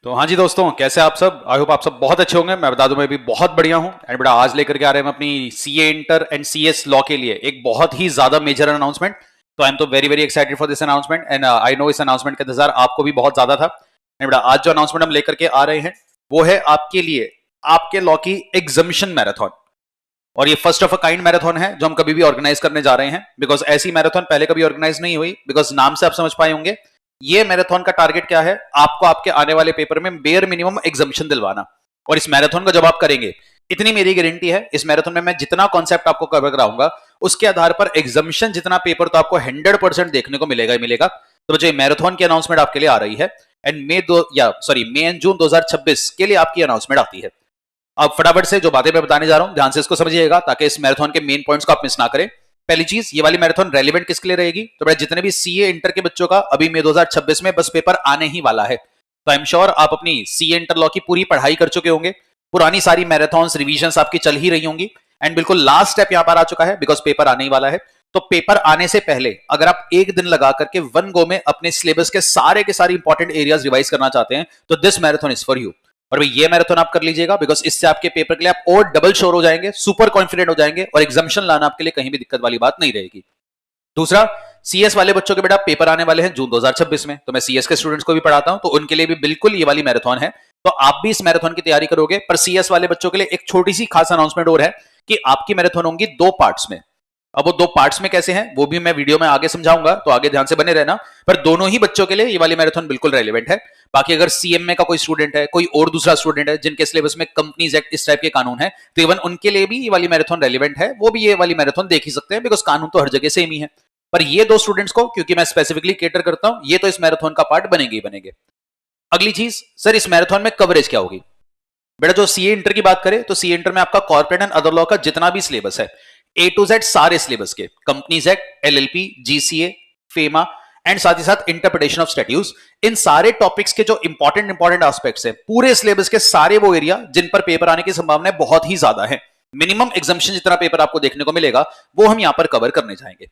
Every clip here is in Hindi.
तो हाँ जी दोस्तों, कैसे आप सब। आई होप आप सब बहुत अच्छे होंगे। मैं बता दूं, मैं भी बहुत बढ़िया हूँ। एंड बेटा आज लेकर के आ रहे हैं हम अपनी CA inter and CS law के लिए एक बहुत ही ज्यादा मेजर अनाउंसमेंट। तो आई एम तो very very excited for this announcement and I know इस अनाउंसमेंट का इंतजार आपको भी बहुत ज्यादा था। एंड बेटा आज जो अनाउंसमेंट हम लेकर के आ रहे हैं वो है आपके लिए आपके लॉ की एग्जामिशन मैराथन। और ये first of a kind marathon है जो हम कभी भी ऑर्गेनाइज करने जा रहे हैं, बिकॉज ऐसी मैराथन पहले कभी ऑर्गेनाइज नहीं हुई। बिकॉज नाम से आप समझ पाए होंगे ये मैराथन का टारगेट क्या है, आपको आपके आने वाले पेपर में बेयर मिनिमम एग्जामिशन दिलवाना। और इस मैराथन का जब आप करेंगे, इतनी मेरी गारंटी है, इस मैराथन में मैं जितना कॉन्सेप्ट आपको कवर कराऊंगा उसके आधार पर एग्जामिशन जितना पेपर तो आपको 100% देखने को मिलेगा ही मिलेगा। तो बच्चों, मैराथन की अनाउंसमेंट आपके लिए आ रही है एंड मई एंड जून 2026 के लिए आपकी अनाउंसमेंट आती है। अब फटाफट से जो बातें मैं बताने जा रहा हूं ध्यान से इसको समझिएगा ताकि इस मैराथन के मेन पॉइंट्स को आप मिस ना करें। पहली चीज, ये वाली मैराथन रेलेवेंट किसके लिए रहेगी? तो बेटा जितने भी सीए इंटर के बच्चों का अभी मई 2026 में बस पेपर आने ही वाला है, तो आई एम श्योर आप अपनी सीए इंटर लॉ की पूरी पढ़ाई कर चुके होंगे। पुरानी सारी मैराथन्स रिविजन्स आपकी चल ही रही होंगी एंड बिल्कुल लास्ट स्टेप यहां पर आ चुका है बिकॉज पेपर आने ही वाला है। तो पेपर आने से पहले अगर आप एक दिन लगा करके वन गो में अपने सिलेबस के सारे इंपॉर्टेंट एरियाज रिवाइज करना चाहते हैं तो this marathon is for you. और भाई ये मैराथन आप कर लीजिएगा बिकॉज इससे आपके पेपर के लिए आप और डबल श्योर हो जाएंगे, सुपर कॉन्फिडेंट हो जाएंगे और एग्जामिशन लाना आपके लिए कहीं भी दिक्कत वाली बात नहीं रहेगी। दूसरा, सीएस वाले बच्चों के बेटा पेपर आने वाले हैं जून 2026 में, तो मैं सीएस के स्टूडेंट्स को भी पढ़ाता हूं, तो उनके लिए भी बिल्कुल ये वाली मैराथन है। तो आप भी इस मैराथन की तैयारी करोगे। पर सीएस वाले बच्चों के लिए एक छोटी सी खास अनाउंसमेंट और है कि आपकी मैराथन होंगी 2 पार्ट्स में। अब वो 2 पार्ट्स में कैसे हैं वो भी मैं वीडियो में आगे समझाऊंगा, तो आगे ध्यान से बने रहना। पर दोनों ही बच्चों के लिए ये वाली मैराथन बिल्कुल रेलेवेंट है। बाकी अगर सीएमए का कोई स्टूडेंट है, कोई और दूसरा स्टूडेंट है जिनके सिलेबस में कंपनीज एक्ट इस टाइप के कानून है, तो इवन उनके लिए भी ये वाली मैराथन रेलेवेंट है। वो भी ये वाली मैराथन देख ही सकते हैं बिकॉज कानून तो हर जगह सेम ही है। पर ये 2 स्टूडेंट्स को क्योंकि मैं स्पेसिफिकली केटर करता हूं, ये तो इस मैराथन का पार्ट बनेंगे ही बनेंगे। अगली चीज, सर इस मैराथन में कवरेज क्या होगी? बेटा जो सीए इंटर की बात करें तो सीए इंटर में आपका कॉर्पोरेट एंड अदर लॉ का जितना भी सिलेबस है, ए टू जेड सारे सिलेबस के, companies act, LLP, GCA, FEMA and साथ ही साथ इंटरप्रिटेशन ऑफ स्टैट्यूट्स, इन सारे टॉपिक्स के जो इंपॉर्टेंट एस्पेक्ट्स हैं, पूरे सिलेबस के सारे वो एरिया जिन पर पेपर आने की संभावना बहुत ही ज्यादा है, मिनिमम एग्जामिशन जितना पेपर आपको देखने को मिलेगा वो हम यहां पर कवर करने जाएंगे।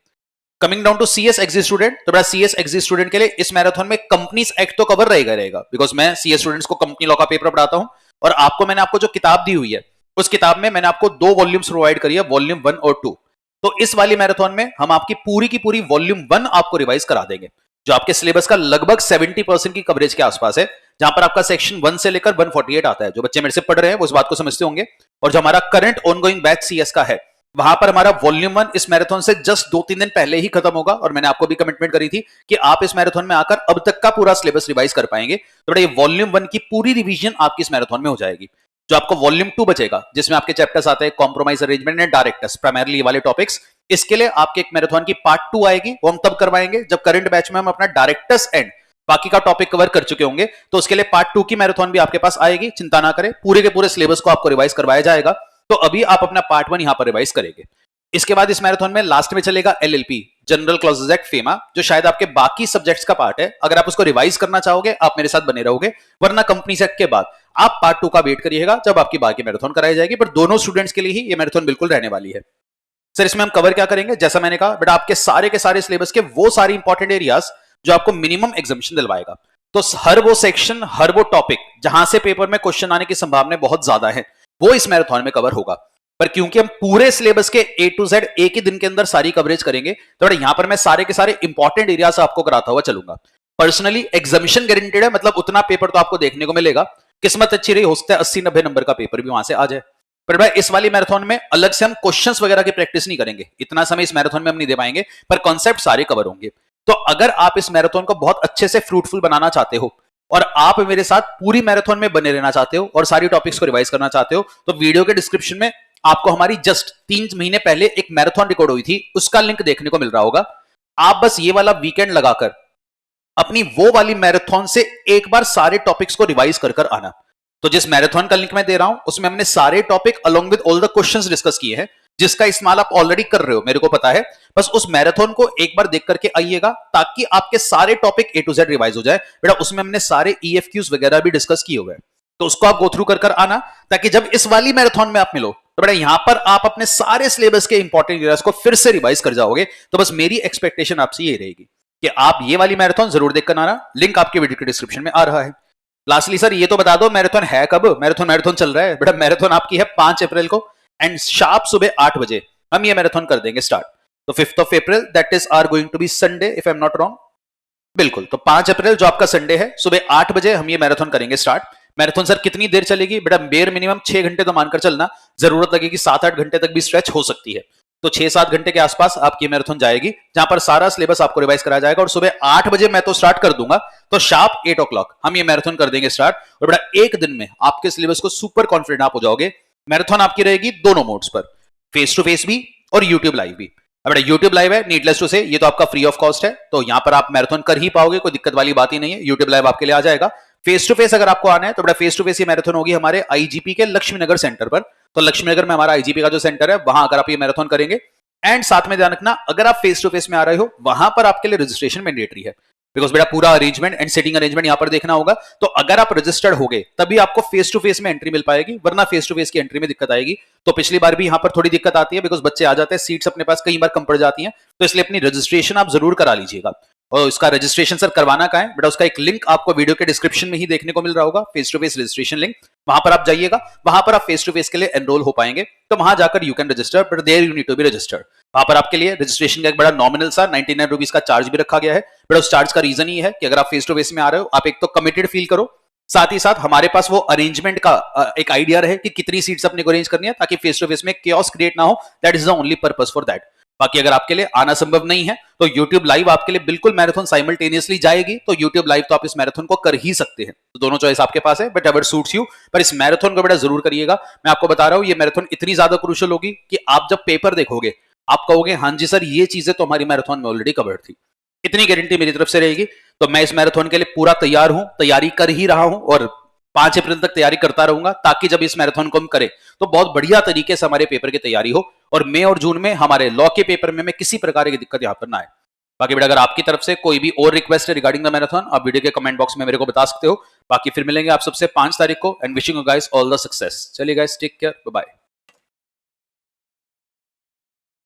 Coming down to CS exit student, तो बड़ा सीएस एग्जिट स्टूडेंट के लिए इस मैराथन में कंपनीज एक्ट तो कवर रहेगा बिकॉज मैं सीएस स्टूडेंट्स को कंपनी लॉ का पेपर पढ़ाता हूं और आपको मैंने आपको जो किताब दी हुई है उस किताब में मैंने आपको 2 वॉल्यूम्स प्रोवाइड करी है, वॉल्यूम 1 और 2। तो इस वाली मैराथन में हम आपकी पूरी की पूरी वॉल्यूम 1 आपको रिवाइज करा देंगे, जो आपके सिलेबस का लगभग 70% की कवरेज के आसपास है, जहां पर आपका सेक्शन 1 से लेकर 148 आता है। जो बच्चे मेरे से पढ़ रहे हैं वो इस बात को समझते होंगे। और जो हमारा करंट ऑनगोइंग बैच सीएस का है, वहां पर हमारा वॉल्यूम 1 इस मैराथन से जस्ट 2-3 दिन पहले ही खत्म होगा और मैंने आपको भी कमिटमेंट करी थी कि आप इस मैराथन में आकर अब तक का पूरा सिलेबस रिवाइज कर पाएंगे। तो ये वॉल्यूम 1 की पूरी रिवीजन आपकी इस मैराथन में हो जाएगी। जो आपको वॉल्यूम 2 बचेगा जिसमें आपके चैप्टर्स आते हैं compromise arrangement and directors, primarily ये वाले टॉपिक्स, इसके लिए आपके एक मैराथन की पार्ट 2 आएगी। वो हम तब करवाएंगे जब करंट बैच में हम अपना डायरेक्टर्स एंड बाकी का टॉपिक कवर कर चुके होंगे। तो उसके लिए पार्ट 2 की मैराथन भी आपके पास आएगी, चिंता ना करें, पूरे के पूरे सिलेबस को आपको रिवाइज करवाया जाएगा। तो अभी आप अपना पार्ट 1 यहां पर रिवाइज करेंगे। इसके बाद इस मैराथन में लास्ट में चलेगा LLP, general clauses act, FEMA, जो शायद आपके बाकी सब्जेक्ट्स का पार्ट है। अगर आप उसको रिवाइज करना चाहोगे आप मेरे साथ बने रहोगे, वरना कंपनी सेक्ट के बाद आप पार्ट 2 का वेट करिएगा जब आपकी बाकी मैराथन कराई जाएगी। पर दोनों स्टूडेंट्स के लिए ही ये मैराथन बिल्कुल रहने वाली है। सर इसमें हम कवर क्या करेंगे? जैसा मैंने कहा बेटा, आपके सारे के सारे सिलेबस के वो सारे इंपॉर्टेंट एरियाज जो आपको मिनिमम एग्जामिशन दिलवाएगा। तो हर वो सेक्शन, हर वो टॉपिक जहां से पेपर में क्वेश्चन आने की संभावना बहुत ज्यादा है, वो इस मैराथन में कवर होगा। पर क्योंकि हम पूरे सिलेबस के ए टू जेड एक ही दिन के अंदर सारी कवरेज करेंगे, तो बेटा यहां पर मैं सारे के सारे इंपॉर्टेंट एरियाज आपको कराता हुआ चलूंगा। पर्सनली एग्जामिशन गारंटेड है, मतलब उतना पेपर तो आपको देखने को मिलेगा। किस्मत अच्छी रही, हो सकता है 80-90 नंबर का पेपर भी वहां से आ जाए। पर भाई इस वाली मैराथन में अलग से हम क्वेश्चंस वगैरह की प्रैक्टिस नहीं करेंगे, इतना समय इस मैराथन में हम नहीं दे पाएंगे, पर कॉन्सेप्ट सारे कवर होंगे। तो अगर आप इस मैराथन को बहुत अच्छे से फ्रूटफुल बनाना चाहते हो और आप मेरे साथ पूरी मैराथन में बने रहना चाहते हो और सारी टॉपिक्स को रिवाइज करना चाहते हो, तो वीडियो के डिस्क्रिप्शन में आपको हमारी जस्ट 3 महीने पहले एक मैराथन रिकॉर्ड हुई थी, उसका लिंक देखने को मिल रहा होगा। आप बस ये वाला वीकेंड लगाकर अपनी वो वाली मैराथन से एक बार सारे टॉपिक्स को रिवाइज कर आना। तो जिस मैराथन का लिंक मैं दे रहा हूं उसमें हमने सारे topic along with all the questions discuss किए हैं, जिसका इस्तेमाल आप ऑलरेडी कर रहे हो, मेरे को पता है। बस उस मैराथन को एक बार देख करके आइएगा ताकि आपके सारे topic A to Z revise हो जाए। बेटा उसमें हमने सारे ईएफक्यूज वगैरह भी डिस्कस किए हुए हैं, तो उसको आप गो थ्रू कर आना, ताकि जब इस वाली मैराथन में आप मिलो तो बेटा यहां पर आप अपने सारे सिलेबस के इंपॉर्टेंट एरियाज को फिर से रिवाइज कर जाओगे। तो बस मेरी एक्सपेक्टेशन आपसे ये रहेगी कि आप ये वाली मैराथन जरूर देखकर आना, लिंक आपके वीडियो के डिस्क्रिप्शन में आ रहा है। लास्टली सर ये तो बता दो मैराथन है कब, मैराथन चल रहा है बेटा, मैराथन आपकी है 5 अप्रैल को एंड शार्प सुबह 8 बजे हम ये मैराथन कर देंगे स्टार्ट। तो 5th of April that is are going to be Sunday if I am not wrong. बिल्कुल, तो 5 अप्रैल जो आपका संडे है सुबह 8 बजे हम ये मैराथन करेंगे स्टार्ट। मैराथन सर कितनी देर चलेगी बेटा, बेर मिनिमम 6 घंटे तो मानकर चलना, जरूरत लगेगी 7-8 घंटे तक भी स्ट्रेच हो सकती है। तो 6-7 घंटे के आसपास आपकी मैराथन जाएगी, जहां पर सारा सिलेबस आपको रिवाइज कराया जाएगा और सुबह 8 बजे मैं तो स्टार्ट कर दूंगा, तो शार्प 8 o'clock हम ये मैराथन कर देंगे स्टार्ट। और बेटा एक दिन में आपके सिलेबस को सुपर कॉन्फिडेंट आप हो जाओगे। मैराथन आपकी रहेगी दोनों मोड्स पर, फेस टू फेस भी और यूट्यूब लाइव भी। अब बेटा यूट्यूब लाइव है, नीडलेस टू से ये तो आपका फ्री ऑफ कॉस्ट है, तो यहां पर आप मैराथन कर ही पाओगे, कोई दिक्कत वाली बात ही नहीं है, यूट्यूब लाइव आपके लिए आ जाएगा। फेस टू फेस अगर आपको आना है तो बेटा फेस टू फेस ये मैराथन होगी हमारे आईजीपी के लक्ष्मी नगर सेंटर पर। तो लक्ष्मी नगर में हमारा आईजीपी का जो सेंटर है वहां अगर आप ये मैराथन करेंगे, एंड साथ में ध्यान रखना अगर आप फेस टू फेस में आ रहे हो वहां पर आपके लिए रजिस्ट्रेशन मैंडेटरी है, बिकॉज बेटा पूरा अरेंजमेंट एंड सिटिंग अरेंजमेंट यहां पर देखना होगा। तो अगर आप रजिस्टर्ड हो गए तभी आपको फेस टू फेस में एंट्री मिल पाएगी, वरना फेस टू फेस की एंट्री में दिक्कत आएगी। तो पिछली बार भी यहां पर थोड़ी दिक्कत आती है, बिकॉज बच्चे आ जाते हैं, सीट्स अपने पास कई बार कम पड़ जाती हैं, तो इसलिए अपनी रजिस्ट्रेशन आप जरूर करा लीजिएगा। और इसका रजिस्ट्रेशन सर करवाना कहां है बेटा, उसका एक लिंक आपको वीडियो के डिस्क्रिप्शन में ही देखने को मिल रहा होगा, face to face registration link, वहां पर आप जाइएगा, वहां पर आप फेस टू फेस के लिए एनरोल हो पाएंगे। तो वहां जाकर you can register, but there you need to be registered. वहां पर आपके लिए रजिस्ट्रेशन का एक बड़ा नॉमिनल सा 99 रुपीज का चार्ज भी रखा गया है। बट उस चार्ज का रीजन ये है कि अगर आप फेस टू फेस में आ रहे हो, आप एक तो कमिटेड फील करो, साथ ही साथ हमारे पास वो अरेंजमेंट का एक आइडिया रहे कि कितनी सीट्स अपने को अरेंज करनी है, ताकि फेस टू फेस में केओस क्रिएट ना हो। That is the only purpose for that. बाकी अगर आपके लिए आना संभव नहीं है तो YouTube लाइव आपके लिए बिल्कुल मैराथन साइमल्टेनियसली जाएगी, तो YouTube लाइव तो आप इस मैराथन को कर ही सकते हैं। तो दोनों चॉइस आपके पास है, बट एवर सूट्स यू। पर इस मैराथन को बेटा जरूर करिएगा, मैं आपको बता रहा हूं ये मैराथन इतनी ज्यादा क्रूशियल होगी कि आप जब पेपर देखोगे आप कहोगे हाँ जी सर ये चीजें तो हमारी मैराथन में ऑलरेडी कवर्ड थी। इतनी गारंटी मेरी तरफ से रहेगी। तो मैं इस मैराथन के लिए पूरा तैयार हूं, तैयारी कर ही रहा हूं और 5 अप्रैल तक तैयारी करता रहूंगा, ताकि जब इस मैराथन को हम करें तो बहुत बढ़िया तरीके से हमारे पेपर की तैयारी हो और मई और जून में हमारे लॉ के पेपर में किसी प्रकार की दिक्कत यहां पर ना आए। बाकी बेटा अगर आपकी तरफ से कोई भी और रिक्वेस्ट है रिगार्डिंग द मैराथन, आप वीडियो के कमेंट बॉक्स में मेरे को बता सकते हो। बाकी फिर मिलेंगे आप सबसे 5 तारीख को, and wishing you guys all the success. चलिए guys, take care, bye bye.